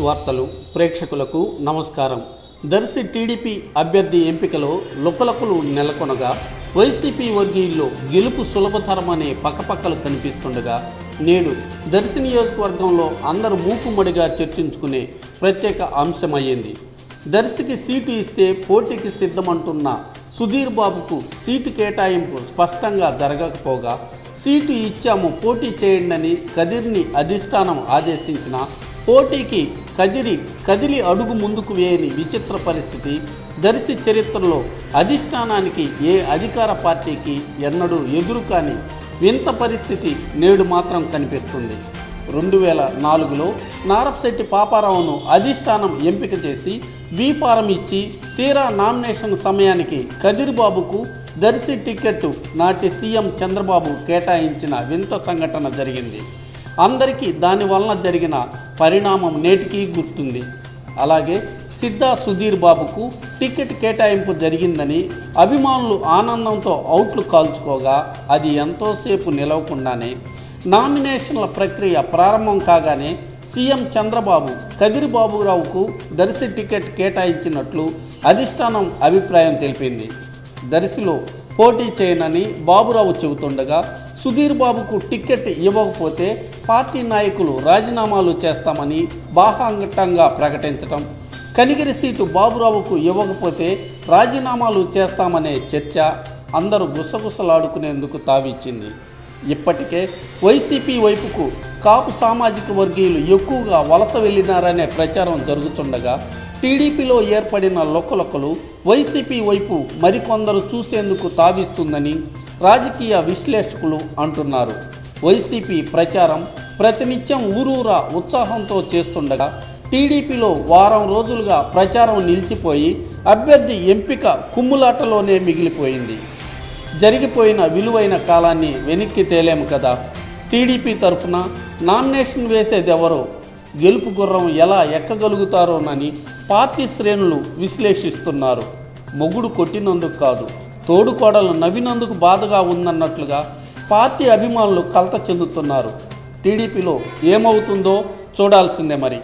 వార్తలు ప్రేక్షకులకు నమస్కారం. దర్శి టీడీపీ అభ్యర్థి ఎంపికలో లుకలుకలు నెలకొనగా వైసీపీ వర్గీయుల్లో గెలుపు సులభతరమనే పక్కపక్కలు కనిపిస్తుండగా నేడు దర్శి నియోజకవర్గంలో అందరూ మూకుమ్మడిగా చర్చించుకునే ప్రత్యేక అంశమయ్యింది. దర్శికి సీటు ఇస్తే పోటీకి సిద్ధమంటున్న సుధీర్ బాబుకు సీటు కేటాయింపు స్పష్టంగా జరగకపోగా సీటు ఇచ్చాము పోటీ చేయండి కదిర్ని అధిష్టానం ఆదేశించిన పోటీకి కదిలి అడుగు ముందుకు వేయని విచిత్ర పరిస్థితి దర్శి చరిత్రలో అధిష్టానానికి ఏ అధికార పార్టీకి ఎన్నడూ ఎదురు కాని వింత పరిస్థితి నేడు మాత్రం కనిపిస్తుంది. 2004లో నారపశెట్టి పాపారావును అధిష్టానం ఎంపిక చేసి బీ ఫారం ఇచ్చి తీరా నామినేషన్ సమయానికి కదిరి బాబుకు దర్శి టికెట్టు నాటి సీఎం చంద్రబాబు కేటాయించిన వింత సంఘటన జరిగింది. అందరికీ దానివలన జరిగిన పరిణామం నేటికీ గుర్తుంది. అలాగే సిద్ధా సుధీర్ బాబుకు టికెట్ కేటాయింపు జరిగిందని అభిమానులు ఆనందంతో అవుట్లు కాల్చుకోగా అది ఎంతోసేపు నిలవకుండానే నామినేషన్ల ప్రక్రియ ప్రారంభం కాగానే సీఎం చంద్రబాబు కదిరి బాబురావుకు దర్శి టికెట్ కేటాయించినట్లు అధిష్టానం అభిప్రాయం తెలిపింది. దర్శిలో పోటీ చేయనని బాబురావు చెబుతుండగా సుధీర్ బాబుకు టికెట్ ఇవ్వకపోతే పార్టీ నాయకులు రాజీనామాలు చేస్తామని బాహాంగటంగా ప్రకటించటం, కనిగిరి సీటు బాబురావుకు ఇవ్వకపోతే రాజీనామాలు చేస్తామనే చర్చ అందరూ గుసగుసలాడుకునేందుకు తావిచ్చింది. ఇప్పటికే వైసీపీ వైపుకు కాపు సామాజిక వర్గీయులు ఎక్కువగా వలస వెళ్ళినారనే ప్రచారం జరుగుతుండగా టీడీపీలో ఏర్పడిన లుకలుకలు వైసీపీ వైపు మరికొందరు చూసేందుకు తావిస్తుందని రాజకీయ విశ్లేషకులు అంటున్నారు. వైసీపీ ప్రచారం ప్రతినిత్యం ఊరూరా ఉత్సాహంతో చేస్తుండగా టీడీపీలో వారం రోజులుగా ప్రచారం నిలిచిపోయి అభ్యర్థి ఎంపిక కుమ్ములాటలోనే మిగిలిపోయింది. జరిగిపోయిన విలువైన కాలాన్ని వెనక్కి తేలేము కదా. టీడీపీ తరఫున నామినేషన్ వేసేదెవరో గెలుపు గుర్రం ఎలా ఎక్కగలుగుతారోనని పార్టీ శ్రేణులు విశ్లేషిస్తున్నారు. మొగుడు కొట్టినందుకు కాదు, తోడుకోడలు నవ్వినందుకు బాధగా ఉందన్నట్లుగా పార్టీ అభిమానులు కలత చెందుతున్నారు. టీడీపీలో ఏమవుతుందో చూడాల్సిందే మరి.